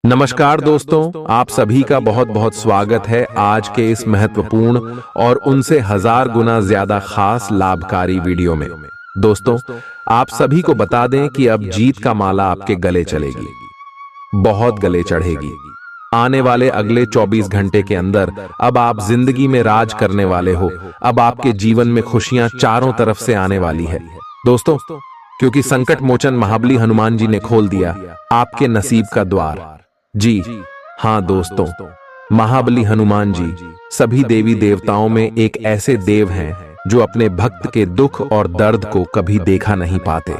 नमस्कार दोस्तों, आप सभी का बहुत बहुत स्वागत है आज के इस महत्वपूर्ण और उनसे 1000 गुना ज्यादा खास लाभकारी वीडियो में। दोस्तों, आप सभी को बता दें कि अब जीत का माला आपके गले चलेगी, बहुत गले चढ़ेगी। आने वाले अगले 24 घंटे के अंदर अब आप जिंदगी में राज करने वाले हो। अब आपके जीवन में खुशियां चारों तरफ से आने वाली है दोस्तों, क्योंकि संकट मोचन महाबली हनुमान जी ने खोल दिया आपके नसीब का द्वार। जी हाँ दोस्तों, महाबली हनुमान जी सभी देवी देवताओं में एक ऐसे देव हैं जो अपने भक्त के दुख और दर्द को कभी देखा नहीं पाते।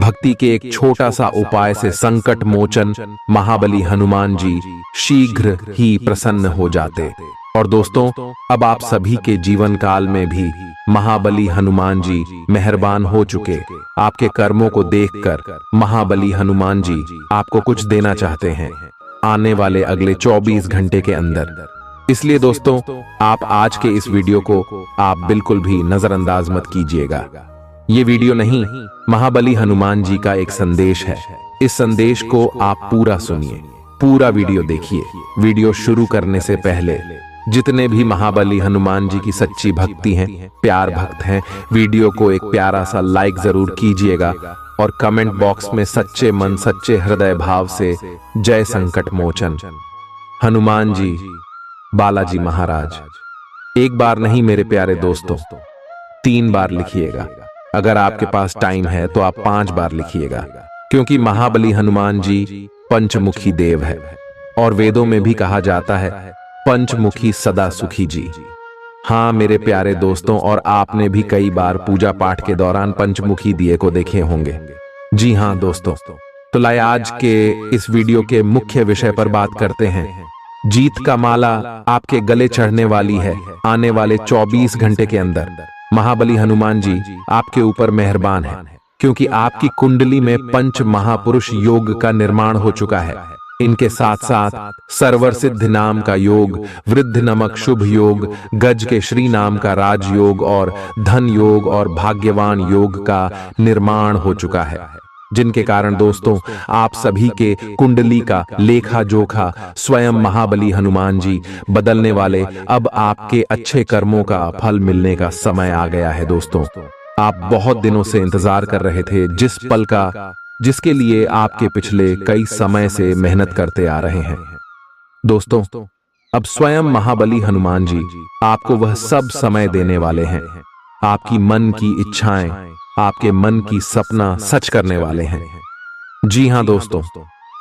भक्ति के एक छोटा सा उपाय से संकट मोचन महाबली हनुमान जी शीघ्र ही प्रसन्न हो जाते। और दोस्तों, अब आप सभी के जीवन काल में भी महाबली हनुमान जी मेहरबान हो चुके। आपके कर्मों को देखकर महाबली हनुमान जी आपको कुछ देना चाहते हैं आने वाले अगले 24 घंटे के अंदर। इसलिए दोस्तों, आप आज के इस वीडियो को आप बिल्कुल भी नजरअंदाज मत कीजिएगा। ये वीडियो नहीं, महाबली हनुमान जी का एक संदेश है। इस संदेश को आप पूरा सुनिए, पूरा वीडियो देखिए। वीडियो शुरू करने से पहले जितने भी महाबली हनुमान जी की सच्ची भक्ति हैं, प्यार भक्त हैं, वीडियो को एक प्यारा सा लाइक जरूर कीजिएगा और कमेंट बॉक्स में सच्चे मन सच्चे हृदय भाव से जय संकट मोचन हनुमान जी बालाजी महाराज एक बार नहीं मेरे प्यारे दोस्तों, 3 बार लिखिएगा। अगर आपके पास टाइम है तो आप 5 बार लिखिएगा, क्योंकि महाबली हनुमान जी पंचमुखी देव है और वेदों में भी कहा जाता है पंचमुखी सदा सुखी जी। हाँ मेरे प्यारे दोस्तों, और आपने भी कई बार पूजा पाठ के दौरान पंचमुखी दिए को देखे होंगे। जी हाँ दोस्तों, तो लाए आज के इस वीडियो के मुख्य विषय पर बात करते हैं। जीत का माला आपके गले चढ़ने वाली है आने वाले 24 घंटे के अंदर। महाबली हनुमान जी आपके ऊपर मेहरबान है, क्योंकि आपकी कुंडली में पंच महापुरुष योग का निर्माण हो चुका है। इनके साथ साथ सर्वर सिद्ध नाम का योग, वृद्ध नमक शुभ योग, गज के श्री नाम का राजयोग और धन योग और भाग्यवान योग का निर्माण हो चुका है, जिनके कारण दोस्तों आप सभी के कुंडली का लेखा जोखा स्वयं महाबली हनुमान जी बदलने वाले। अब आपके अच्छे कर्मों का फल मिलने का समय आ गया है दोस्तों। आप बहुत दिनों से इंतजार कर रहे थे जिस पल का, जिसके लिए आपके पिछले कई समय से मेहनत करते आ रहे हैं। दोस्तों, अब स्वयं महाबली हनुमान जी आपको वह सब समय देने वाले हैं। आपकी मन की इच्छाएं, आपके मन की सपना सच करने वाले हैं। जी हां दोस्तों,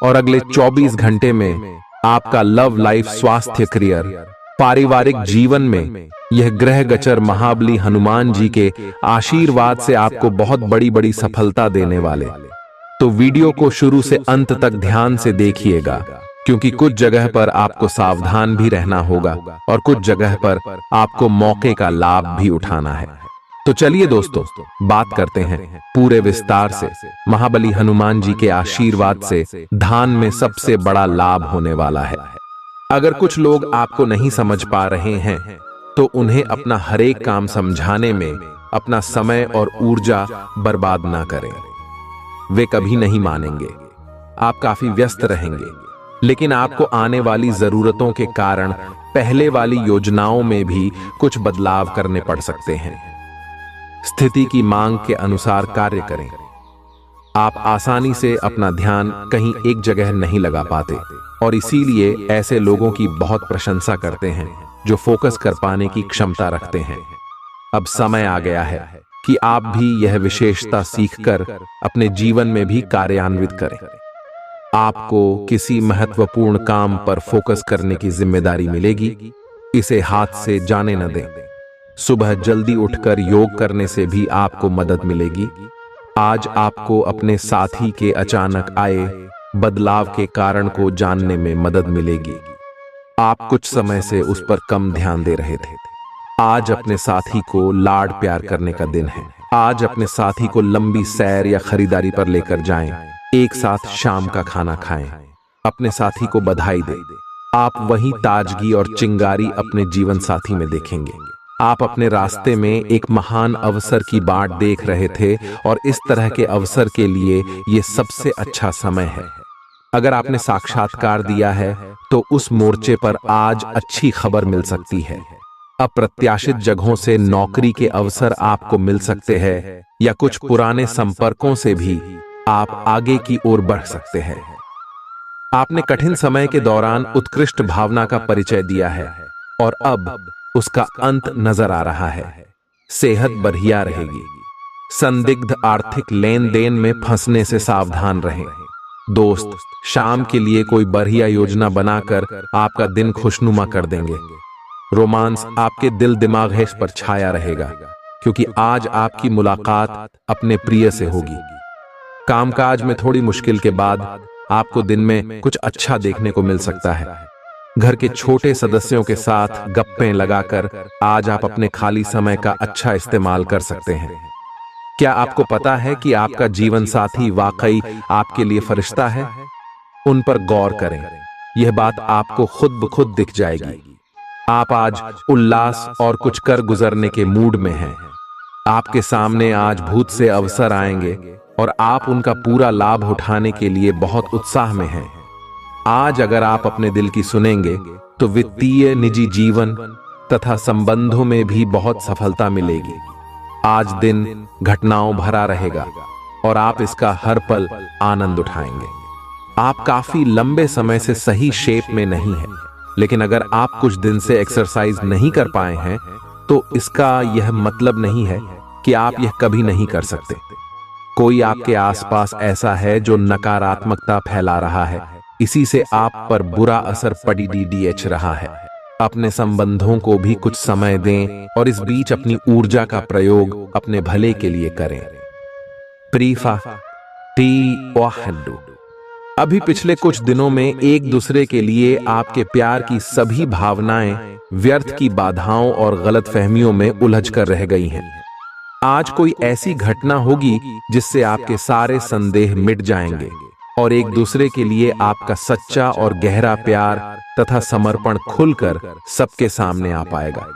और अगले 24 घंटे में आपका लव लाइफ, स्वास्थ्य, करियर, पारिवारिक जीवन में यह ग्रह गोचर महाबली हनुमान जी के आशीर्वाद से आपको बहुत बड़ी बड़ी सफलता देने वाले। तो वीडियो को शुरू से अंत तक ध्यान से देखिएगा, क्योंकि कुछ जगह पर आपको सावधान भी रहना होगा और कुछ जगह पर आपको मौके का लाभ भी उठाना है। तो चलिए दोस्तों, बात करते हैं पूरे विस्तार से। महाबली हनुमान जी के आशीर्वाद से धान में सबसे बड़ा लाभ होने वाला है। अगर कुछ लोग आपको नहीं समझ पा रहे हैं तो उन्हें अपना हर एक काम समझाने में अपना समय और ऊर्जा बर्बाद ना करें। वे कभी नहीं मानेंगे। आप काफी व्यस्त रहेंगे, लेकिन आपको आने वाली जरूरतों के कारण पहले वाली योजनाओं में भी कुछ बदलाव करने पड़ सकते हैं। स्थिति की मांग के अनुसार कार्य करें। आप आसानी से अपना ध्यान कहीं एक जगह नहीं लगा पाते, और इसीलिए ऐसे लोगों की बहुत प्रशंसा करते हैं जो फोकस कर पाने की क्षमता रखते हैं। अब समय आ गया है कि आप भी यह विशेषता सीखकर अपने जीवन में भी कार्यान्वित करें। आपको किसी महत्वपूर्ण काम पर फोकस करने की जिम्मेदारी मिलेगी, इसे हाथ से जाने न दें। सुबह जल्दी उठकर योग करने से भी आपको मदद मिलेगी। आज आपको अपने साथी के अचानक आए बदलाव के कारण को जानने में मदद मिलेगी। आप कुछ समय से उस पर कम ध्यान दे रहे थे। आज अपने साथी को लाड प्यार करने का दिन है। आज अपने साथी को लंबी सैर या खरीदारी पर लेकर जाएं। एक साथ शाम का खाना खाएं। अपने साथी को बधाई दें। आप वही ताजगी और चिंगारी अपने जीवन साथी में देखेंगे। आप अपने रास्ते में एक महान अवसर की बाट देख रहे थे और इस तरह के अवसर के लिए ये सबसे अच्छा समय है। अगर आपने साक्षात्कार दिया है तो उस मोर्चे पर आज अच्छी खबर मिल सकती है। अप्रत्याशित जगहों से नौकरी के अवसर आपको मिल सकते हैं या कुछ पुराने संपर्कों से भी आप आगे की ओर बढ़ सकते हैं। आपने कठिन समय के दौरान उत्कृष्ट भावना का परिचय दिया है और अब उसका अंत नजर आ रहा है। सेहत बढ़िया रहेगी। संदिग्ध आर्थिक लेन देन में फंसने से सावधान रहें। दोस्त शाम के लिए कोई बढ़िया योजना बनाकर आपका दिन खुशनुमा कर देंगे। रोमांस आपके दिल दिमाग पर छाया रहेगा क्योंकि आज आपकी मुलाकात अपने प्रिय से होगी। कामकाज में थोड़ी मुश्किल के बाद आपको दिन में कुछ अच्छा देखने को मिल सकता है। घर के छोटे सदस्यों के साथ गप्पें लगाकर आज आप अपने खाली समय का अच्छा इस्तेमाल कर सकते हैं। क्या आपको पता है कि आपका जीवन साथी वाकई आपके लिए फरिश्ता है? उन पर गौर करें। यह बात आपको खुद ब खुद दिख जाएगी। आप आज उल्लास और कुछ कर गुजरने के मूड में हैं। आपके सामने आज भूत से अवसर आएंगे और आप उनका पूरा लाभ उठाने के लिए बहुत उत्साह में हैं। आज अगर आप अपने दिल की सुनेंगे तो वित्तीय, निजी जीवन तथा संबंधों में भी बहुत सफलता मिलेगी। आज दिन घटनाओं भरा रहेगा और आप इसका हर पल आनंद उठाएंगे। आप काफी लंबे समय से सही शेप में नहीं हैं, लेकिन अगर आप कुछ दिन से एक्सरसाइज नहीं कर पाए हैं तो इसका यह मतलब नहीं है कि आप यह कभी नहीं कर सकते। कोई आपके आसपास ऐसा है जो नकारात्मकता फैला रहा है, इसी से आप पर बुरा असर पड़ रहा है। अपने संबंधों को भी कुछ समय दें और इस बीच अपनी ऊर्जा का प्रयोग अपने भले के लिए करें। प्रीफा टी ओहंडू। अभी पिछले कुछ दिनों में एक दूसरे के लिए आपके प्यार की सभी भावनाएं व्यर्थ की बाधाओं और गलतफहमियों में उलझ कर रह गई हैं। आज कोई ऐसी घटना होगी जिससे आपके सारे संदेह मिट जाएंगे और एक दूसरे के लिए आपका सच्चा और गहरा प्यार तथा समर्पण खुलकर सबके सामने आ पाएगा।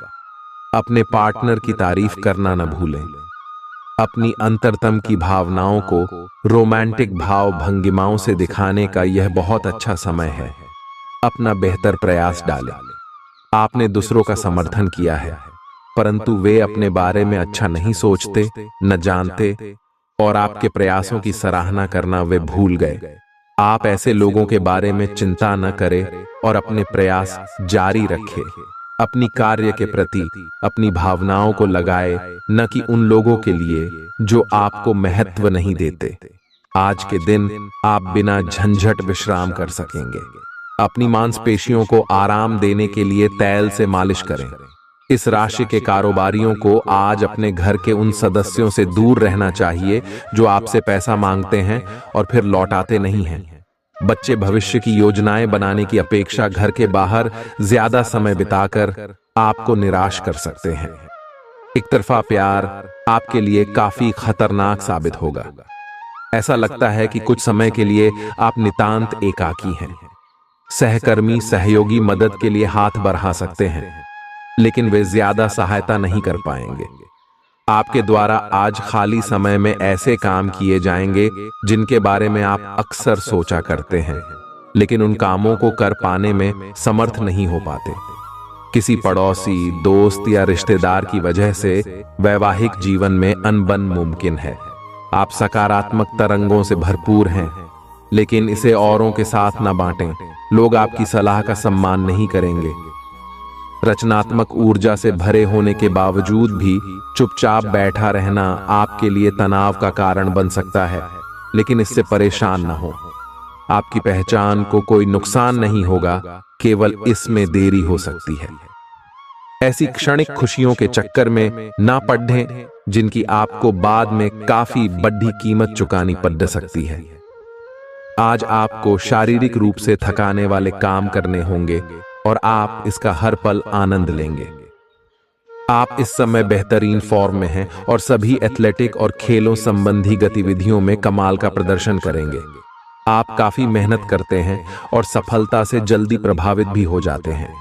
अपने पार्टनर की तारीफ करना न भूलें। अपनी अंतरतम की भावनाओं को रोमांटिक भाव भंगिमाओं से दिखाने का यह बहुत अच्छा समय है। अपना बेहतर प्रयास डालें। आपने दूसरों का समर्थन किया है, परंतु वे अपने बारे में अच्छा नहीं सोचते, न जानते और आपके प्रयासों की सराहना करना वे भूल गए। आप ऐसे लोगों के बारे में चिंता न करें और अपने प्रयास जारी रखें। अपनी कार्य के प्रति अपनी भावनाओं को लगाए, न कि उन लोगों के लिए जो आपको महत्व नहीं देते। आज के दिन आप बिना झंझट विश्राम कर सकेंगे। अपनी मांसपेशियों को आराम देने के लिए तेल से मालिश करें। इस राशि के कारोबारियों को आज अपने घर के उन सदस्यों से दूर रहना चाहिए जो आपसे पैसा मांगते हैं और फिर लौटाते नहीं हैं। बच्चे भविष्य की योजनाएं बनाने की अपेक्षा घर के बाहर ज्यादा समय बिताकर आपको निराश कर सकते हैं। एक तरफा प्यार आपके लिए काफी खतरनाक साबित होगा। ऐसा लगता है कि कुछ समय के लिए आप नितांत एकाकी हैं। सहकर्मी सहयोगी मदद के लिए हाथ बढ़ा सकते हैं, लेकिन वे ज्यादा सहायता नहीं कर पाएंगे। आपके द्वारा आज खाली समय में ऐसे काम किए जाएंगे जिनके बारे में आप अक्सर सोचा करते हैं, लेकिन उन कामों को कर पाने में समर्थ नहीं हो पाते। किसी पड़ोसी, दोस्त या रिश्तेदार की वजह से वैवाहिक जीवन में अनबन मुमकिन है। आप सकारात्मक तरंगों से भरपूर हैं, लेकिन इसे औरों के साथ न बांटें। लोग आपकी सलाह का सम्मान नहीं करेंगे। रचनात्मक ऊर्जा से भरे होने के बावजूद भी चुपचाप बैठा रहना आपके लिए तनाव का कारण बन सकता है, लेकिन इससे परेशान न हो। आपकी पहचान को कोई नुकसान नहीं होगा, केवल इसमें देरी हो सकती है। ऐसी क्षणिक खुशियों के चक्कर में ना पड़ें जिनकी आपको बाद में काफी बड़ी कीमत चुकानी पड़ सकती है। आज आपको शारीरिक रूप से थकाने वाले काम करने होंगे और आप इसका हर पल आनंद लेंगे। आप इस समय बेहतरीन फॉर्म में हैं और सभी एथलेटिक और खेलों संबंधी गतिविधियों में कमाल का प्रदर्शन करेंगे। आप काफी मेहनत करते हैं और सफलता से जल्दी प्रभावित भी हो जाते हैं।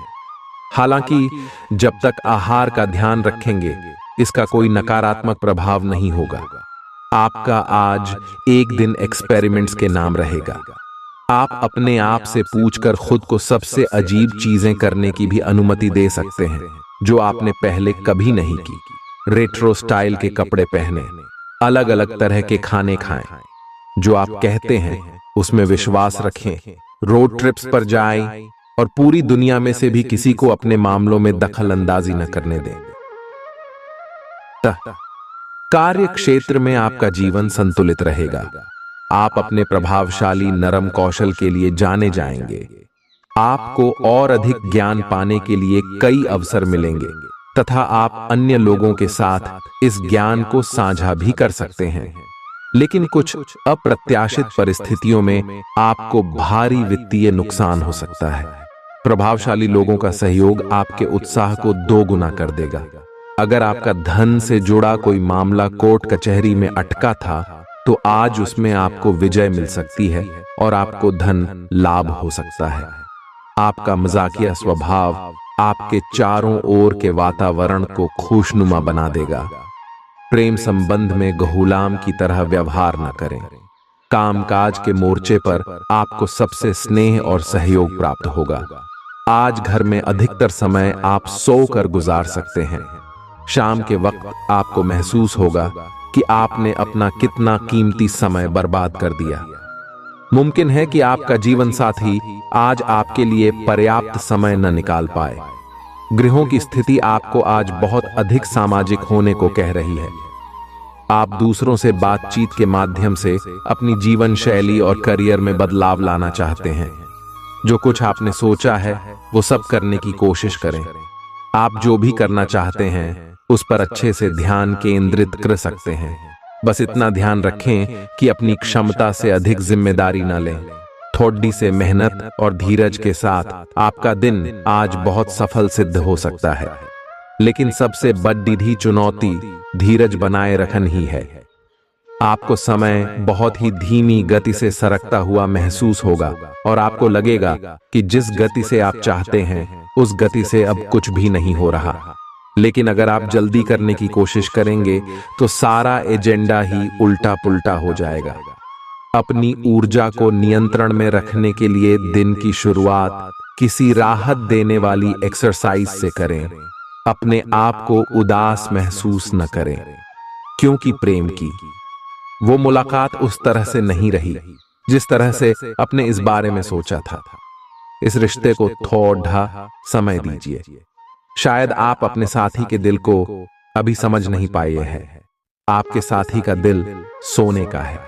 हालांकि जब तक आहार का ध्यान रखेंगे, इसका कोई नकारात्मक प्रभाव नहीं होगा। आपका आज एक दिन एक्सपेरिमेंट्स के नाम रहेगा। आप अपने आप से पूछकर खुद को सबसे अजीब चीजें करने की भी अनुमति दे सकते हैं जो आपने पहले कभी नहीं की। रेट्रो स्टाइल के कपड़े पहने, अलग अलग तरह के खाने खाएं, जो आप कहते हैं उसमें विश्वास रखें, रोड ट्रिप्स पर जाएं और पूरी दुनिया में से भी किसी को अपने मामलों में दखल अंदाजी न करने दें। कार्य क्षेत्र में आपका जीवन संतुलित रहेगा। आप अपने प्रभावशाली नरम कौशल के लिए जाने जाएंगे। आपको और अधिक ज्ञान पाने के लिए कई अवसर मिलेंगे तथा आप अन्य लोगों के साथ इस ज्ञान को साझा भी कर सकते हैं। लेकिन कुछ अप्रत्याशित परिस्थितियों में आपको भारी वित्तीय नुकसान हो सकता है। प्रभावशाली लोगों का सहयोग आपके उत्साह को दोगुना कर देगा। अगर आपका धन से जुड़ा कोई मामला कोर्ट कचहरी में अटका था तो आज उसमें आपको विजय मिल सकती है और आपको धन लाभ हो सकता है। आपका मजाकिया स्वभाव आपके चारों ओर के वातावरण को खुशनुमा बना देगा। प्रेम संबंध में गुलाम की तरह व्यवहार न करें। कामकाज के मोर्चे पर आपको सबसे स्नेह और सहयोग प्राप्त होगा। आज घर में अधिकतर समय आप सोकर गुजार सकते हैं। शाम के वक्त आपको महसूस होगा कि आपने अपना कितना कीमती समय बर्बाद कर दिया। मुमकिन है कि आपका जीवन साथी आज आपके लिए पर्याप्त समय न निकाल पाए। गृहों की स्थिति आपको आज बहुत अधिक सामाजिक होने को कह रही है। आप दूसरों से बातचीत के माध्यम से अपनी जीवन शैली और करियर में बदलाव लाना चाहते हैं। जो कुछ आपने सोचा है वो सब करने की कोशिश करें। आप जो भी करना चाहते हैं उस पर अच्छे से ध्यान केंद्रित कर सकते हैं। बस इतना ध्यान रखें कि अपनी क्षमता से अधिक जिम्मेदारी न लें। थोड़ी से मेहनत और धीरज के साथ आपका दिन आज बहुत सफल सिद्ध हो सकता है। लेकिन सबसे बड़ी चुनौती धीरज बनाए रखना ही है। आपको समय बहुत ही धीमी गति से सरकता हुआ महसूस होगा और आपको लगेगा कि जिस गति से आप चाहते हैं उस गति से अब कुछ भी नहीं हो रहा। लेकिन अगर आप जल्दी करने की कोशिश करेंगे तो सारा एजेंडा ही उल्टा पुल्टा हो जाएगा। अपनी ऊर्जा को नियंत्रण में रखने के लिए दिन की शुरुआत किसी राहत देने वाली एक्सरसाइज से करें। अपने आप को उदास महसूस न करें, क्योंकि प्रेम की वो मुलाकात उस तरह से नहीं रही जिस तरह से अपने इस बारे में सोचा था। इस रिश्ते को थोड़ा समय दीजिए। शायद आप अपने साथी के दिल को अभी समझ नहीं पाए हैं। आपके साथी का दिल सोने का है।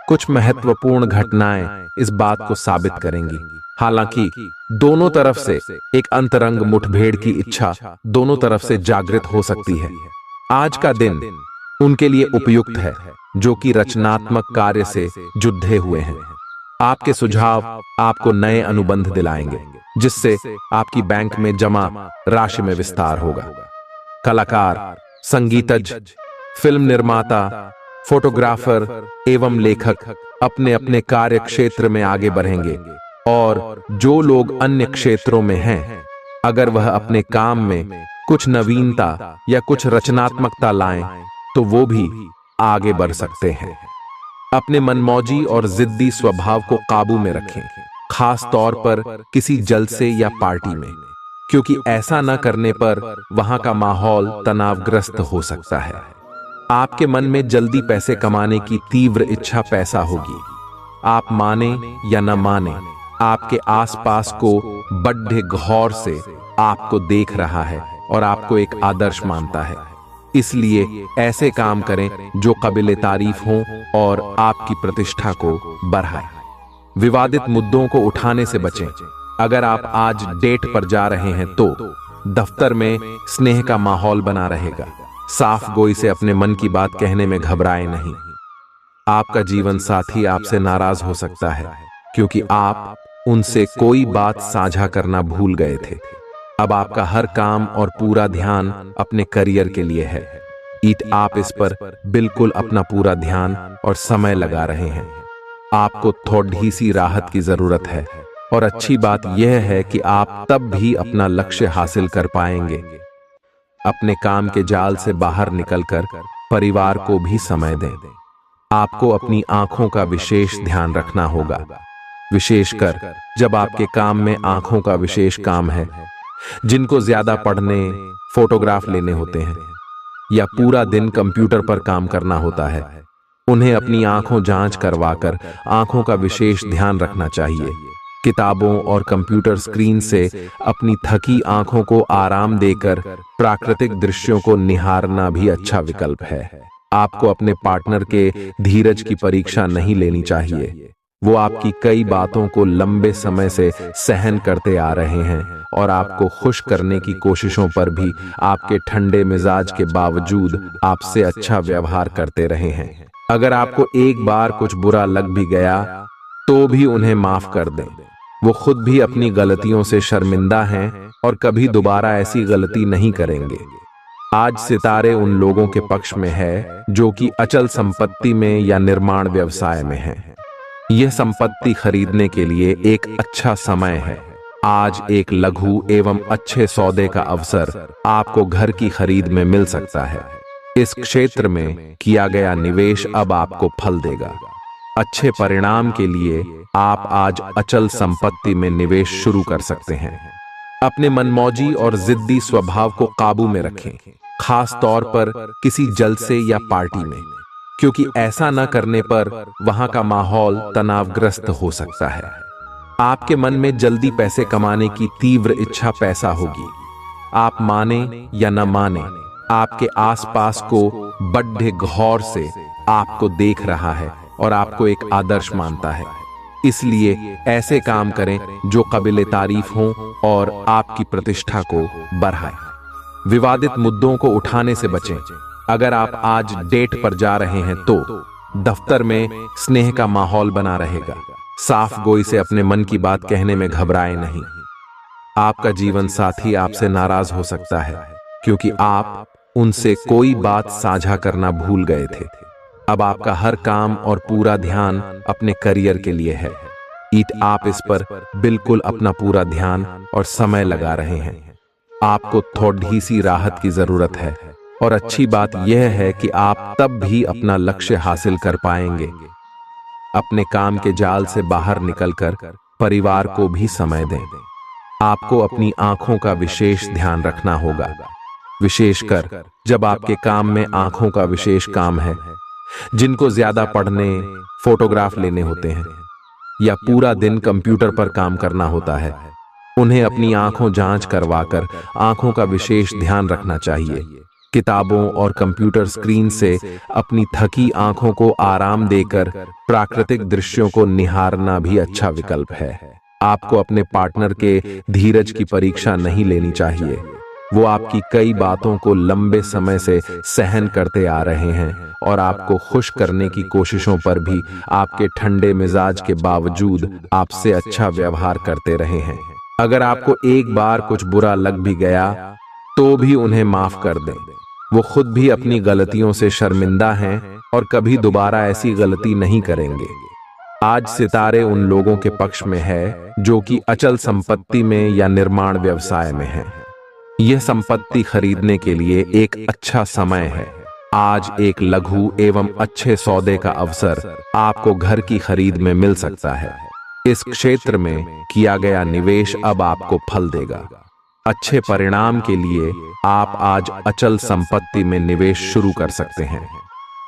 कुछ महत्वपूर्ण घटनाएं इस बात को साबित करेंगी। हालांकि दोनों तरफ से एक अंतरंग मुठभेड़ की इच्छा दोनों तरफ से जागृत हो सकती है। आज का दिन उनके लिए उपयुक्त है जो कि रचनात्मक कार्य से जुड़े हुए हैं। आपके सुझाव आपको नए अनुबंध दिलाएंगे जिससे आपकी बैंक में जमा राशि में विस्तार होगा। कलाकार, संगीतज्ञ, फिल्म निर्माता, फोटोग्राफर एवं लेखक अपने अपने कार्य क्षेत्र में आगे बढ़ेंगे और जो लोग अन्य क्षेत्रों में हैं, अगर वह अपने काम में कुछ नवीनता या कुछ रचनात्मकता लाएं तो वो भी आगे बढ़ सकते हैं। अपने मनमौजी और जिद्दी स्वभाव को काबू में रखें, खास तौर पर किसी जलसे या पार्टी में, क्योंकि ऐसा न करने पर वहां का माहौल तनावग्रस्त हो सकता है। आपके मन में जल्दी पैसे कमाने की तीव्र इच्छा पैदा होगी। आप माने या न माने, आपके आसपास को बड़े गौर से आपको देख रहा है और आपको एक आदर्श मानता है। इसलिए ऐसे काम करें जो काबिले तारीफ हों और आपकी प्रतिष्ठा को बढ़ाए। विवादित मुद्दों को उठाने से बचें। अगर आप आज डेट पर जा रहे हैं तो दफ्तर में स्नेह का माहौल बना रहेगा। साफ गोई से अपने मन की बात कहने में घबराएं नहीं। आपका जीवन साथी आपसे नाराज हो सकता है क्योंकि आप उनसे कोई बात साझा करना भूल गए थे। अब आपका हर काम और पूरा ध्यान अपने करियर के लिए है। आप इस पर बिल्कुल अपना पूरा ध्यान और समय लगा रहे हैं। आपको थोड़ी सी राहत की जरूरत है और अच्छी बात यह है कि आप तब भी अपना लक्ष्य हासिल कर पाएंगे। अपने काम के जाल से बाहर निकलकर परिवार को भी समय दें। आपको अपनी आंखों का विशेष ध्यान रखना होगा। विशेषकर जब आपके काम में आंखों का विशेष काम है। जिनको ज्यादा पढ़ने, फोटोग्राफ लेने होते हैं या पूरा दिन कंप्यूटर पर काम करना होता है, उन्हें अपनी आंखों जांच करवाकर आंखों का विशेष ध्यान रखना चाहिए। किताबों और कंप्यूटर स्क्रीन से अपनी थकी आंखों को आराम देकर प्राकृतिक दृश्यों को निहारना भी अच्छा विकल्प है। आपको अपने पार्टनर के धीरज की परीक्षा नहीं लेनी चाहिए। वो आपकी कई बातों को लंबे समय से सहन करते आ रहे हैं और आपको खुश करने की कोशिशों पर भी आपके ठंडे मिजाज के बावजूद आपसे अच्छा व्यवहार करते रहे हैं। अगर आपको एक बार कुछ बुरा लग भी गया तो भी उन्हें माफ कर दें। वो खुद भी अपनी गलतियों से शर्मिंदा हैं और कभी दोबारा ऐसी गलती नहीं करेंगे। आज सितारे उन लोगों के पक्ष में है जो कि अचल संपत्ति में या निर्माण व्यवसाय में हैं। यह संपत्ति खरीदने के लिए एक अच्छा समय है। आज एक लघु एवं अच्छे सौदे का अवसर आपको घर की खरीद में मिल सकता है। इस क्षेत्र में किया गया निवेश अब आपको फल देगा। अच्छे परिणाम के लिए आप आज अचल संपत्ति में निवेश शुरू कर सकते हैं। अपने मनमौजी और जिद्दी स्वभाव को काबू में रखें, खास तौर पर किसी जलसे या पार्टी में, क्योंकि ऐसा न करने पर वहां का माहौल तनावग्रस्त हो सकता है। आपके मन में जल्दी पैसे कमाने की तीव्र इच्छा पैदा होगी। आप माने या न माने, आपके आसपास को बड़े गौर से आपको देख रहा है और आपको एक आदर्श मानता है। इसलिए ऐसे काम करें जो काबिले तारीफ हों और आपकी प्रतिष्ठा को बढ़ाएं। विवादित मुद्दों को उठाने से बचें। अगर आप आज डेट पर जा रहे हैं तो दफ्तर में स्नेह का माहौल बना रहेगा। साफ गोई से अपने मन की बात कहने में घबराएं नहीं। आपका जीवन साथी आपसे नाराज हो सकता है क्योंकि आप उनसे कोई बात साझा करना भूल गए थे। अब आपका हर काम और पूरा ध्यान अपने करियर के लिए है। आप इस पर बिल्कुल अपना पूरा ध्यान और समय लगा रहे हैं। आपको थोड़ी सी राहत की जरूरत है और अच्छी बात यह है कि आप तब भी अपना लक्ष्य हासिल कर पाएंगे। अपने काम के जाल से बाहर निकलकर परिवार को भी समय दें। आपको अपनी आंखों का विशेष ध्यान रखना होगा, विशेषकर जब आपके काम में आंखों का विशेष काम है। जिनको ज्यादा पढ़ने, फोटोग्राफ लेने होते हैं या पूरा दिन कंप्यूटर पर काम करना होता है, उन्हें अपनी आंखों जांच करवाकर आंखों का विशेष ध्यान रखना चाहिए। किताबों और कंप्यूटर स्क्रीन से अपनी थकी आंखों को आराम देकर प्राकृतिक दृश्यों को निहारना भी अच्छा विकल्प है। आपको अपने पार्टनर के धीरज की परीक्षा नहीं लेनी चाहिए। वो आपकी कई बातों को लंबे समय से सहन करते आ रहे हैं और आपको खुश करने की कोशिशों पर भी आपके ठंडे मिजाज के बावजूद आपसे अच्छा व्यवहार करते रहे हैं। अगर आपको एक बार कुछ बुरा लग भी गया तो भी उन्हें माफ कर दें। वो खुद भी अपनी गलतियों से शर्मिंदा हैं और कभी दोबारा ऐसी गलती नहीं करेंगे। आज सितारे उन लोगों के पक्ष में है जो कि अचल संपत्ति में या निर्माण व्यवसाय में हैं। यह संपत्ति खरीदने के लिए एक अच्छा समय है। आज एक लघु एवं अच्छे सौदे का अवसर आपको घर की खरीद में मिल सकता है। इस क्षेत्र में किया गया निवेश अब आपको फल देगा। अच्छे परिणाम के लिए आप आज अचल संपत्ति में निवेश शुरू कर सकते हैं।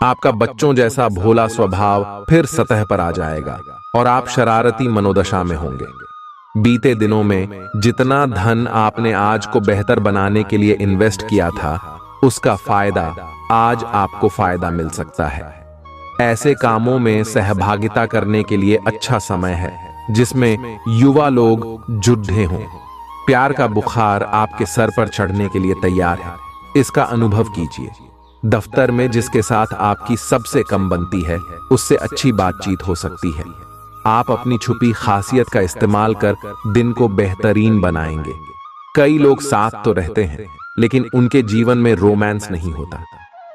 आपका बच्चों जैसा भोला स्वभाव फिर सतह पर आ जाएगा और आप शरारती मनोदशा में होंगे। बीते दिनों में जितना धन आपने आज को बेहतर बनाने के लिए इन्वेस्ट किया था, उसका फायदा आज आपको फायदा मिल सकता है। ऐसे कामों में सहभागिता करने के लिए अच्छा समय है जिसमें युवा लोग जुड़े हों। प्यार का बुखार आपके सर पर चढ़ने के लिए तैयार है। इसका अनुभव कीजिए। दफ्तर में जिसके साथ आपकी सबसे कम बनती है, उससे अच्छी बातचीत हो सकती है। आप अपनी छुपी खासियत का इस्तेमाल कर दिन को बेहतरीन बनाएंगे। कई लोग साथ तो रहते हैं लेकिन उनके जीवन में रोमांस नहीं होता,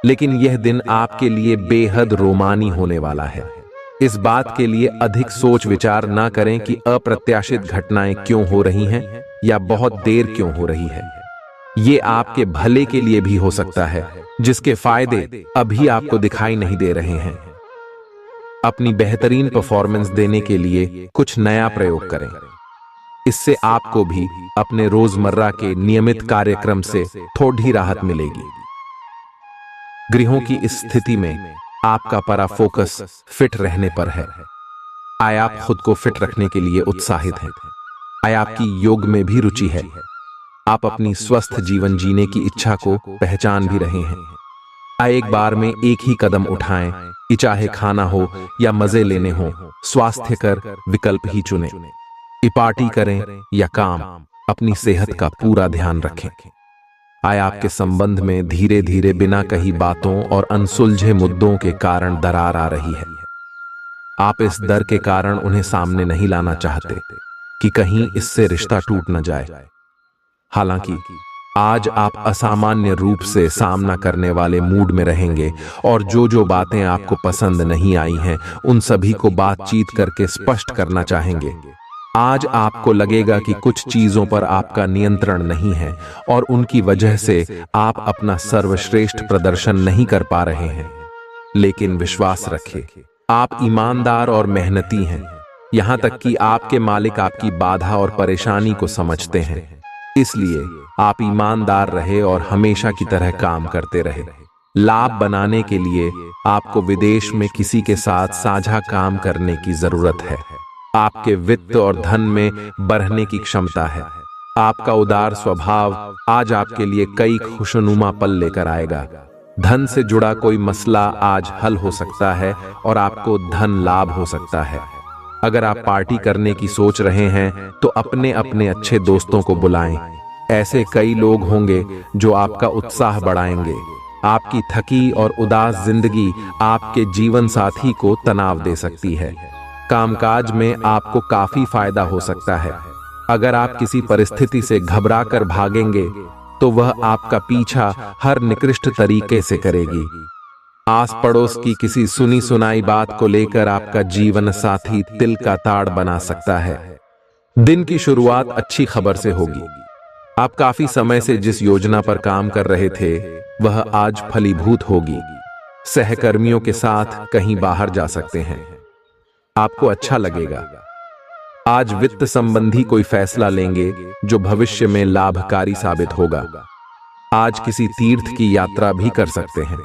लेकिन यह दिन आपके लिए बेहद रोमानी होने वाला है। इस बात के लिए अधिक सोच विचार ना करें कि अप्रत्याशित घटनाएं क्यों हो रही हैं या बहुत देर क्यों हो रही है। ये आपके भले के लिए भी हो सकता है, जिसके फायदे अभी आपको दिखाई नहीं दे रहे हैं। अपनी बेहतरीन परफॉर्मेंस देने के लिए कुछ नया प्रयोग करें। इससे आपको भी अपने रोजमर्रा के नियमित कार्यक्रम से थोड़ी राहत मिलेगी। गृहों की इस स्थिति में आपका पूरा फोकस फिट रहने पर है। आय आप खुद को फिट रखने के लिए उत्साहित हैं। आय आपकी योग में भी रुचि है। आप अपनी स्वस्थ जीवन जीने की इच्छा को पहचान भी रहे हैं। आय एक बार में एक ही कदम उठाएं, कि चाहे खाना हो या मजे लेने हो, स्वास्थ्य कर विकल्प ही चुनें। पार्टी करें या काम, अपनी सेहत का पूरा ध्यान रखें। आय आपके संबंध में धीरे धीरे बिना कही बातों और अनसुलझे मुद्दों के कारण दरार आ रही है। आप इस डर के कारण उन्हें सामने नहीं लाना चाहते कि कहीं इससे रिश्ता टूट न जाए। हालांकि आज आप असामान्य रूप से सामना करने वाले मूड में रहेंगे और जो जो बातें आपको पसंद नहीं आई हैं, उन सभी को बातचीत करके स्पष्ट करना चाहेंगे। आज आपको लगेगा कि कुछ चीजों पर आपका नियंत्रण नहीं है और उनकी वजह से आप अपना सर्वश्रेष्ठ प्रदर्शन नहीं कर पा रहे हैं। लेकिन विश्वास रखें, आप ईमानदार और मेहनती हैं। यहां तक कि आपके मालिक आपकी बाधा और परेशानी को समझते हैं। इसलिए आप ईमानदार रहे और हमेशा की तरह काम करते रहे। लाभ बनाने के लिए आपको विदेश में किसी के साथ साझा काम करने की जरूरत है। आपके वित्त और धन में बढ़ने की क्षमता है। आपका उदार स्वभाव आज आपके लिए कई खुशनुमा पल लेकर आएगा। धन से जुड़ा कोई मसला आज हल हो सकता है और आपको धन लाभ हो सकता है। अगर आप पार्टी करने की सोच रहे हैं तो अपने अपने अच्छे दोस्तों को बुलाएं। ऐसे कई लोग होंगे जो आपका उत्साह बढ़ाएंगे। आपकी थकी और उदास जिंदगी आपके जीवन साथी को तनाव दे सकती है। कामकाज में आपको काफी फायदा हो सकता है। अगर आप किसी परिस्थिति से घबरा कर भागेंगे तो वह आपका पीछा हर निकृष्ट तरीके से करेगी। आस पड़ोस की किसी सुनी सुनाई बात को लेकर आपका जीवन साथी तिल का ताड़ बना सकता है। दिन की शुरुआत अच्छी खबर से होगी। आप काफी समय से जिस योजना पर काम कर रहे थे वह आज फलीभूत होगी। सहकर्मियों के साथ कहीं बाहर जा सकते हैं। आपको अच्छा लगेगा। आज वित्त संबंधी कोई फैसला लेंगे जो भविष्य में लाभकारी साबित होगा। आज किसी तीर्थ की यात्रा भी कर सकते हैं।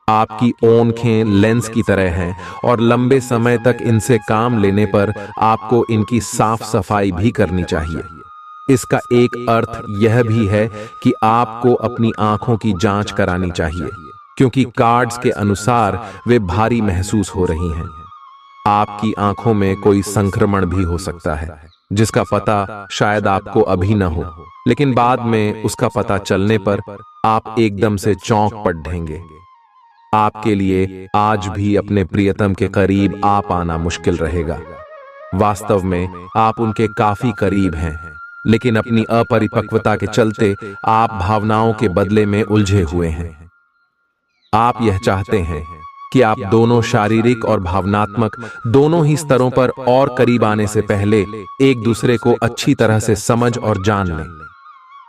आपकी आंखें लेंस की तरह हैं और लंबे समय तक इनसे काम लेने पर आपको इनकी साफ सफाई भी करनी चाहिए। इसका एक अर्थ यह भी है कि आपको अपनी आंखों की जांच करानी चाहिए, क्योंकि कार्ड्स के अनुसार वे भारी महसूस हो रही हैं। आपकी आंखों में कोई संक्रमण भी हो सकता है जिसका पता शायद आपको अभी न हो, लेकिन बाद में उसका पता चलने पर आप एकदम से चौंक पड़ेंगे। आपके लिए आज भी अपने प्रियतम के करीब आ पाना मुश्किल रहेगा। वास्तव में आप उनके काफी करीब हैं, लेकिन अपनी अपरिपक्वता के चलते आप भावनाओं के बदले में उलझे हुए हैं। आप यह चाहते हैं कि आप दोनों शारीरिक और भावनात्मक दोनों ही स्तरों पर और करीब आने से पहले एक दूसरे को अच्छी तरह से समझ और जान लें।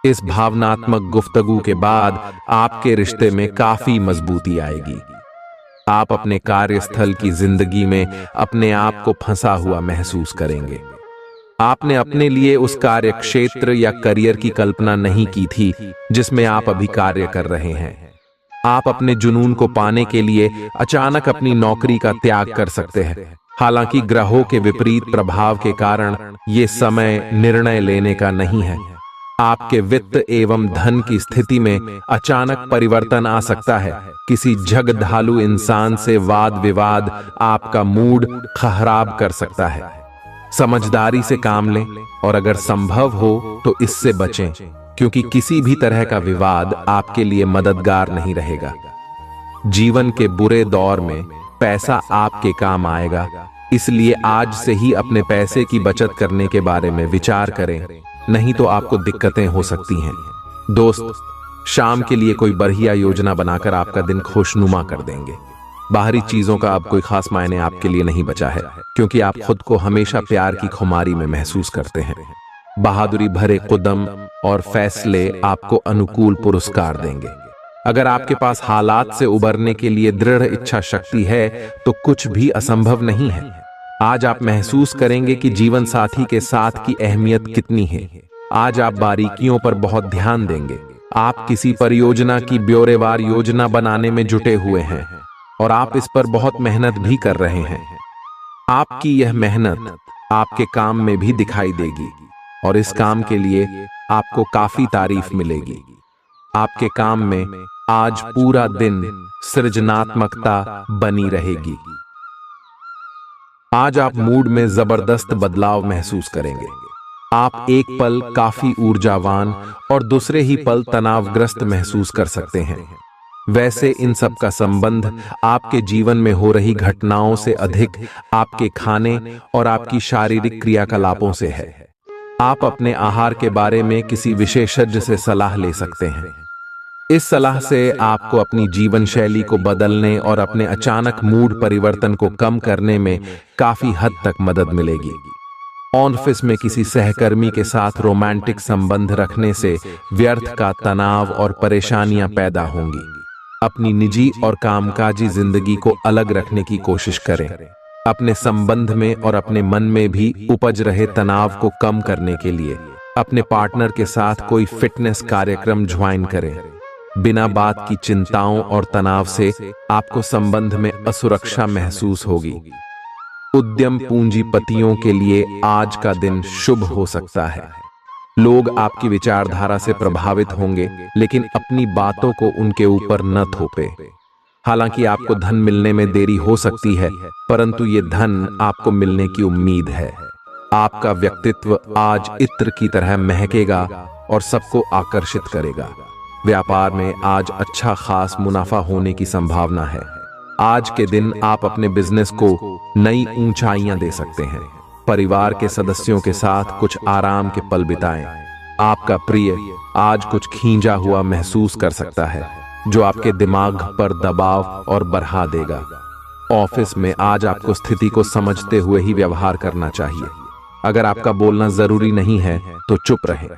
इस भावनात्मक गुफ्तगू के बाद आपके रिश्ते में काफी मजबूती आएगी। आप अपने कार्यस्थल की जिंदगी में अपने आप को फंसा हुआ महसूस करेंगे। आपने अपने लिए उस कार्य क्षेत्र या करियर की कल्पना नहीं की थी जिसमें आप अभी कार्य कर रहे हैं। आप अपने जुनून को पाने के लिए अचानक अपनी नौकरी का त्याग कर सकते हैं। हालांकि ग्रहों के विपरीत प्रभाव के कारण ये समय निर्णय लेने का नहीं है। आपके वित्त एवं धन की स्थिति में अचानक परिवर्तन आ सकता है। किसी झगड़ालू इंसान से वाद विवाद आपका मूड खराब कर सकता है। समझदारी से काम लें और अगर संभव हो तो इससे बचें, क्योंकि किसी भी तरह का विवाद आपके लिए मददगार नहीं रहेगा। जीवन के बुरे दौर में पैसा आपके काम आएगा, इसलिए आज से ही अपने पैसे की बचत करने के बारे में विचार करें, नहीं तो आपको दिक्कतें हो सकती हैं। दोस्त शाम के लिए कोई बढ़िया योजना बनाकर आपका दिन खुशनुमा कर देंगे। बाहरी चीजों का अब कोई खास मायने आपके लिए नहीं बचा है, क्योंकि आप खुद को हमेशा प्यार की खुमारी में महसूस करते हैं। बहादुरी भरे कदम और फैसले आपको अनुकूल पुरस्कार देंगे। अगर आपके पास हालात से उबरने के लिए दृढ़ इच्छा शक्ति है तो कुछ भी असंभव नहीं है। आज आप महसूस करेंगे कि जीवन साथी के साथ की अहमियत कितनी है। आज आप बारीकियों पर बहुत ध्यान देंगे। आप किसी परियोजना की ब्यौरेवार योजना बनाने में जुटे हुए हैं और आप इस पर बहुत मेहनत भी कर रहे हैं। आपकी यह मेहनत आपके काम में भी दिखाई देगी और इस काम के लिए आपको काफी तारीफ मिलेगी। आपके काम में आज पूरा दिन सृजनात्मकता बनी रहेगी। आज आप मूड में जबरदस्त बदलाव महसूस करेंगे। आप एक पल काफी ऊर्जावान और दूसरे ही पल तनावग्रस्त महसूस कर सकते हैं। वैसे इन सब का संबंध आपके जीवन में हो रही घटनाओं से अधिक आपके खाने और आपकी शारीरिक क्रियाकलापों से है। आप अपने आहार के बारे में किसी विशेषज्ञ से सलाह ले सकते हैं। इस सलाह से आपको अपनी जीवन शैली को बदलने और अपने अचानक मूड परिवर्तन को कम करने में काफी हद तक मदद मिलेगी। ऑफिस में किसी सहकर्मी के साथ रोमांटिक संबंध रखने से व्यर्थ का तनाव और परेशानियां पैदा होंगी। अपनी निजी और कामकाजी जिंदगी को अलग रखने की कोशिश करें। अपने संबंध में और अपने मन में भी उपज रहे तनाव को कम करने के लिए अपने पार्टनर के साथ कोई फिटनेस कार्यक्रम ज्वाइन करें। बिना बात की चिंताओं और तनाव से आपको संबंध में असुरक्षा महसूस होगी। उद्यम पूंजीपतियों के लिए आज का दिन शुभ हो सकता है। लोग आपकी विचारधारा से प्रभावित होंगे, लेकिन अपनी बातों को उनके ऊपर न थोपे। हालांकि आपको धन मिलने में देरी हो सकती है, परंतु ये धन आपको मिलने की उम्मीद है। आपका व्यक्तित्व आज इत्र की तरह महकेगा और सबको आकर्षित करेगा। व्यापार में आज अच्छा खास मुनाफा होने की संभावना है। आज के दिन आप अपने बिजनेस को नई ऊंचाइयां दे सकते हैं। परिवार के सदस्यों के साथ कुछ आराम के पल बिताएं। आपका प्रिय आज कुछ खींचा हुआ महसूस कर सकता है, जो आपके दिमाग पर दबाव और बढ़ा देगा। ऑफिस में आज आपको स्थिति को समझते हुए ही व्यवहार करना चाहिए। अगर आपका बोलना जरूरी नहीं है तो चुप रहें।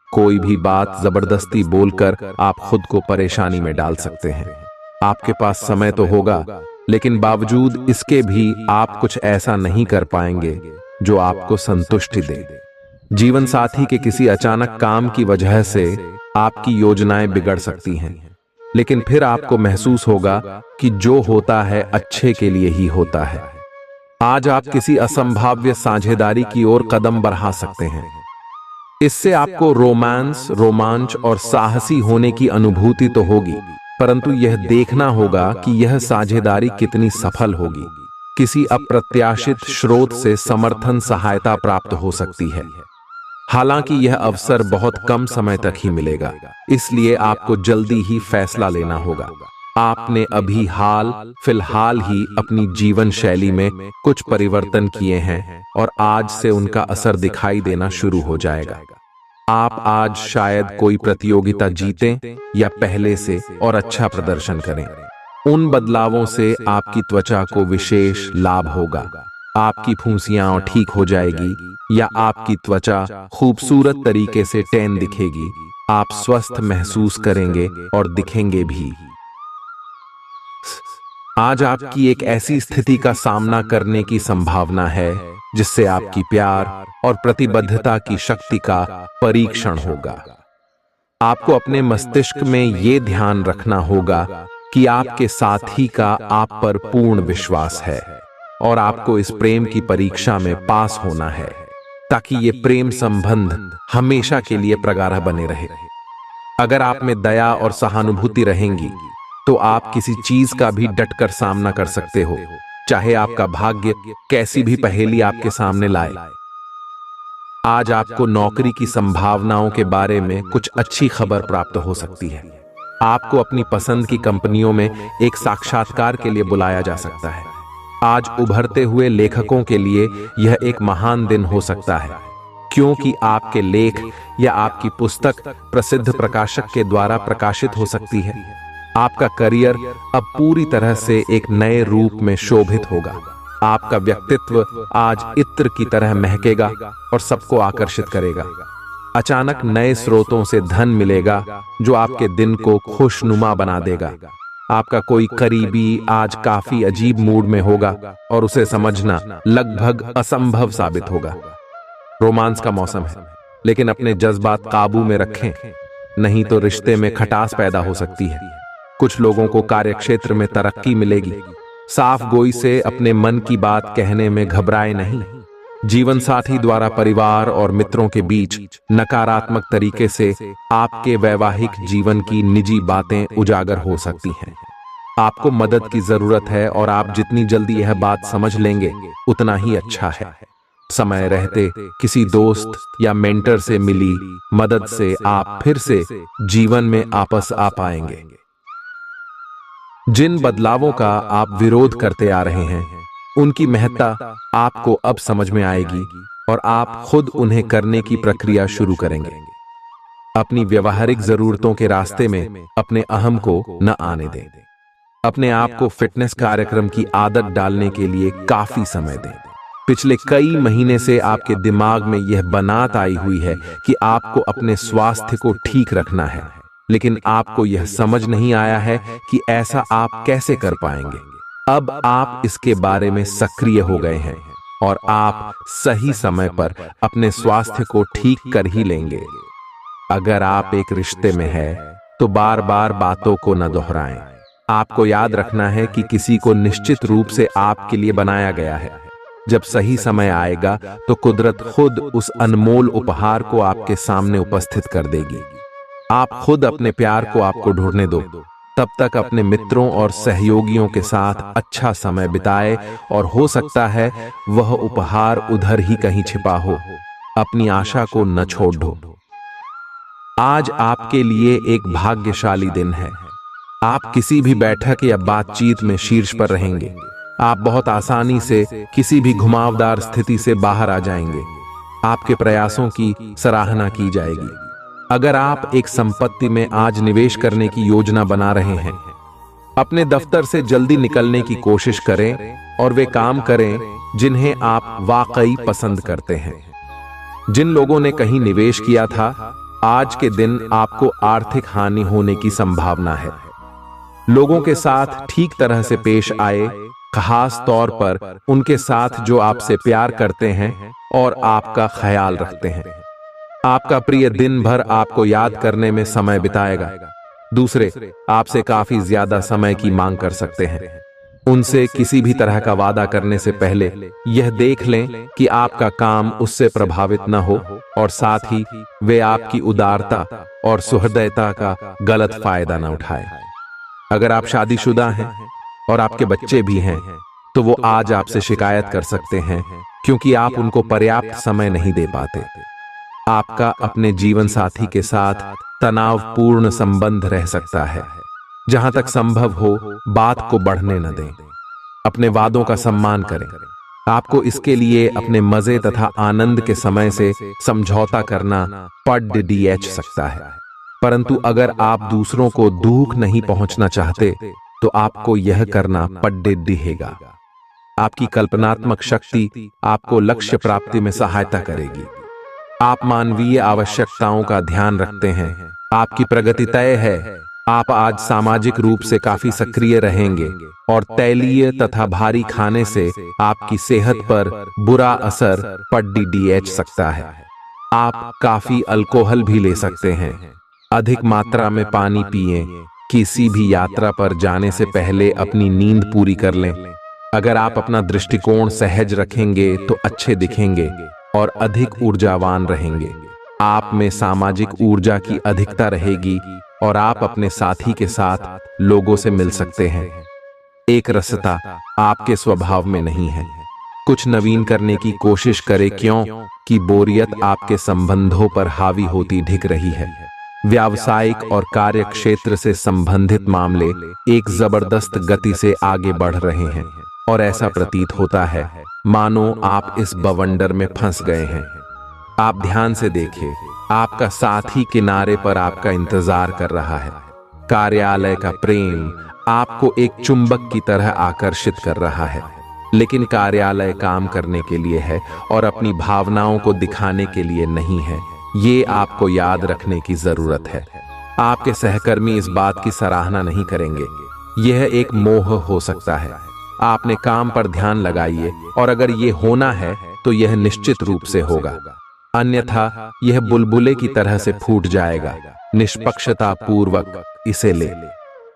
कोई भी बात जबरदस्ती बोलकर आप खुद को परेशानी में डाल सकते हैं। आपके पास समय तो होगा, लेकिन बावजूद इसके भी आप कुछ ऐसा नहीं कर पाएंगे जो आपको संतुष्टि दे। जीवन साथी के किसी अचानक काम की वजह से आपकी योजनाएं बिगड़ सकती हैं, लेकिन फिर आपको महसूस होगा कि जो होता है अच्छे के लिए ही होता है। आज आप किसी असंभाव्य साझेदारी की ओर कदम बढ़ा सकते हैं। इससे आपको रोमांच और साहसी होने की अनुभूति तो होगी, परंतु यह देखना होगा कि यह साझेदारी कितनी सफल होगी। किसी अप्रत्याशित स्रोत से समर्थन सहायता प्राप्त हो सकती है। हालांकि यह अवसर बहुत कम समय तक ही मिलेगा, इसलिए आपको जल्दी ही फैसला लेना होगा। आपने अभी फिलहाल ही अपनी जीवन शैली में कुछ परिवर्तन किए हैं और आज से उनका असर दिखाई देना शुरू हो जाएगा। आप आज शायद कोई प्रतियोगिता जीतें या पहले से और अच्छा प्रदर्शन करें। उन बदलावों से आपकी त्वचा को विशेष लाभ होगा। आपकी फुंसियां ठीक हो जाएगी या आपकी त्वचा खूबसूरत तरीके से टैन दिखेगी। आप स्वस्थ महसूस करेंगे और दिखेंगे भी। आज आपकी एक ऐसी स्थिति का सामना करने की संभावना है जिससे आपकी प्यार और प्रतिबद्धता की शक्ति का परीक्षण होगा। आपको अपने मस्तिष्क में ये ध्यान रखना होगा कि आपके साथी का आप पर पूर्ण विश्वास है और आपको इस प्रेम की परीक्षा में पास होना है, ताकि ये प्रेम संबंध हमेशा के लिए प्रगाढ़ बने रहे। अगर आप में दया और सहानुभूति रहेंगी तो आप किसी चीज का भी डटकर सामना कर सकते हो, चाहे आपका भाग्य कैसी भी पहेली आपके सामने लाए। आज आपको नौकरी की संभावनाओं के बारे में कुछ अच्छी खबर प्राप्त हो सकती है। आपको अपनी पसंद की कंपनियों में एक साक्षात्कार के लिए बुलाया जा सकता है। आज उभरते हुए लेखकों के लिए यह एक महान दिन हो सकता है, क्योंकि आपके लेख या आपकी पुस्तक प्रसिद्ध प्रकाशक के द्वारा प्रकाशित हो सकती है। आपका करियर अब पूरी तरह से एक नए रूप में शोभित होगा। आपका व्यक्तित्व आज इत्र की तरह महकेगा और सबको आकर्षित करेगा। अचानक नए स्रोतों से धन मिलेगा जो आपके दिन को खुशनुमा बना देगा। आपका कोई करीबी आज काफी अजीब मूड में होगा और उसे समझना लगभग असंभव साबित होगा। रोमांस का मौसम है, लेकिन अपने जज्बात काबू में रखें, नहीं तो रिश्ते में खटास पैदा हो सकती है। कुछ लोगों को कार्यक्षेत्र में तरक्की मिलेगी। साफ गोई से अपने मन की बात कहने में घबराए नहीं। जीवन साथी द्वारा परिवार और मित्रों के बीच नकारात्मक तरीके से आपके वैवाहिक जीवन की निजी बातें उजागर हो सकती हैं। आपको मदद की जरूरत है और आप जितनी जल्दी यह बात समझ लेंगे उतना ही अच्छा है। समय रहते किसी दोस्त या मेंटर से मिली मदद से आप फिर से जीवन में आपस आ पाएंगे। जिन बदलावों का आप विरोध करते आ रहे हैं उनकी महत्ता आपको अब समझ में आएगी और आप खुद उन्हें करने की प्रक्रिया शुरू करेंगे। अपनी व्यवहारिक जरूरतों के रास्ते में अपने अहम को न आने दें। अपने आप को फिटनेस कार्यक्रम की आदत डालने के लिए काफी समय दें। पिछले कई महीने से आपके दिमाग में यह बनात आई हुई है कि आपको अपने स्वास्थ्य को ठीक रखना है, लेकिन आपको यह समझ नहीं आया है कि ऐसा आप कैसे कर पाएंगे। अब आप इसके बारे में सक्रिय हो गए हैं और आप सही समय पर अपने स्वास्थ्य को ठीक कर ही लेंगे। अगर आप एक रिश्ते में हैं, तो बार बार बातों को न दोहराएं। आपको याद रखना है कि किसी को निश्चित रूप से आपके लिए बनाया गया है। जब सही समय आएगा तो कुदरत खुद उस अनमोल उपहार को आपके सामने उपस्थित कर देगी। आप खुद अपने प्यार को आपको ढूंढने दो। तब तक अपने मित्रों और सहयोगियों के साथ अच्छा समय बिताए और हो सकता है वह उपहार उधर ही कहीं छिपा हो। अपनी आशा को न छोड़ दो। आज आपके लिए एक भाग्यशाली दिन है। आप किसी भी बैठक या बातचीत में शीर्ष पर रहेंगे। आप बहुत आसानी से किसी भी घुमावदार स्थिति से बाहर आ जाएंगे। आपके प्रयासों की सराहना की जाएगी। अगर आप एक संपत्ति में आज निवेश करने की योजना बना रहे हैं, अपने दफ्तर से जल्दी निकलने की कोशिश करें और वे काम करें जिन्हें आप वाकई पसंद करते हैं। जिन लोगों ने कहीं निवेश किया था, आज के दिन आपको आर्थिक हानि होने की संभावना है। लोगों के साथ ठीक तरह से पेश आए, खास तौर पर उनके साथ जो आपसे प्यार करते हैं और आपका ख्याल रखते हैं। आपका प्रिय दिन भर आपको याद करने में समय बिताएगा। दूसरे आपसे काफी ज्यादा समय की मांग कर सकते हैं। उनसे किसी भी तरह का वादा करने से पहले यह देख लें कि आपका काम उससे प्रभावित न हो और साथ ही वे आपकी उदारता और सुहृदयता का गलत फायदा न उठाए। अगर आप शादीशुदा हैं और आपके बच्चे भी हैं, तो वो आज आपसे शिकायत कर सकते हैं क्योंकि आप उनको पर्याप्त समय नहीं दे पाते। आपका अपने जीवन साथी के साथ तनावपूर्ण संबंध रह सकता है। जहां तक संभव हो बात को बढ़ने न दें। अपने वादों का सम्मान करें। आपको इसके लिए अपने मजे तथा आनंद के समय से समझौता करना पड़ सकता है, परंतु अगर आप दूसरों को दुख नहीं पहुंचना चाहते तो आपको यह करना पड़ेगा। आपकी कल्पनात्मक शक्ति आपको लक्ष्य प्राप्ति में सहायता करेगी। आप मानवीय आवश्यकताओं का ध्यान रखते हैं। आपकी प्रगति तय है। आप आज सामाजिक रूप से काफी सक्रिय रहेंगे और तैलीय तथा भारी खाने से आपकी सेहत पर बुरा असर पड़ सकता है। आप काफी अल्कोहल भी ले सकते हैं। अधिक मात्रा में पानी पिएं। किसी भी यात्रा पर जाने से पहले अपनी नींद पूरी कर लें। अगर आप अपना दृष्टिकोण सहज रखेंगे तो अच्छे दिखेंगे और अधिक ऊर्जावान रहेंगे। आप में सामाजिक ऊर्जा की अधिकता रहेगी और आप अपने साथी के साथ लोगों से मिल सकते हैं। एक रसता आपके स्वभाव में नहीं है। कुछ नवीन करने की कोशिश करें क्योंकि बोरियत आपके संबंधों पर हावी होती दिख रही है। व्यावसायिक और कार्य क्षेत्र से संबंधित मामले एक जबरदस्त गति से आगे बढ़ रहे हैं और ऐसा प्रतीत होता है मानो आप इस बवंडर में फंस गए हैं। आप ध्यान से देखें, आपका साथी किनारे पर आपका इंतजार कर रहा है। कार्यालय का प्रेम आपको एक चुंबक की तरह आकर्षित कर रहा है, लेकिन कार्यालय काम करने के लिए है और अपनी भावनाओं को दिखाने के लिए नहीं है। ये आपको याद रखने की जरूरत है। आपके सहकर्मी इस बात की सराहना नहीं करेंगे। यह एक मोह हो सकता है। आपने काम पर ध्यान लगाइए और अगर ये होना है तो यह निश्चित रूप से होगा, अन्यथा यह बुलबुले की तरह से फूट जाएगा। निष्पक्षता पूर्वक इसे ले।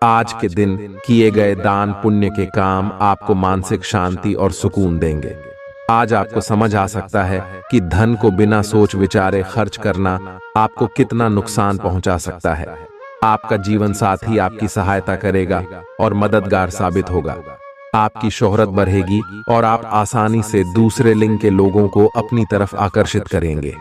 आज के दिन किए गए दान पुण्य के काम आपको मानसिक शांति और सुकून देंगे। आज आपको समझ आ सकता है कि धन को बिना सोच विचारे खर्च करना आपको कितना नुकसान पहुंचा सकता है। आपका जीवन साथी आपकी सहायता करेगा और मददगार साबित होगा। आपकी शोहरत बढ़ेगी और आप आसानी से दूसरे लिंग के लोगों को अपनी तरफ आकर्षित करेंगे।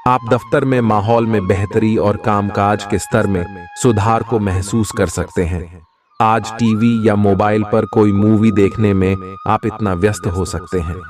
आप दफ्तर में माहौल में बेहतरी और कामकाज के स्तर में सुधार को महसूस कर सकते हैं। आज टीवी या मोबाइल पर कोई मूवी देखने में आप इतना व्यस्त हो सकते हैं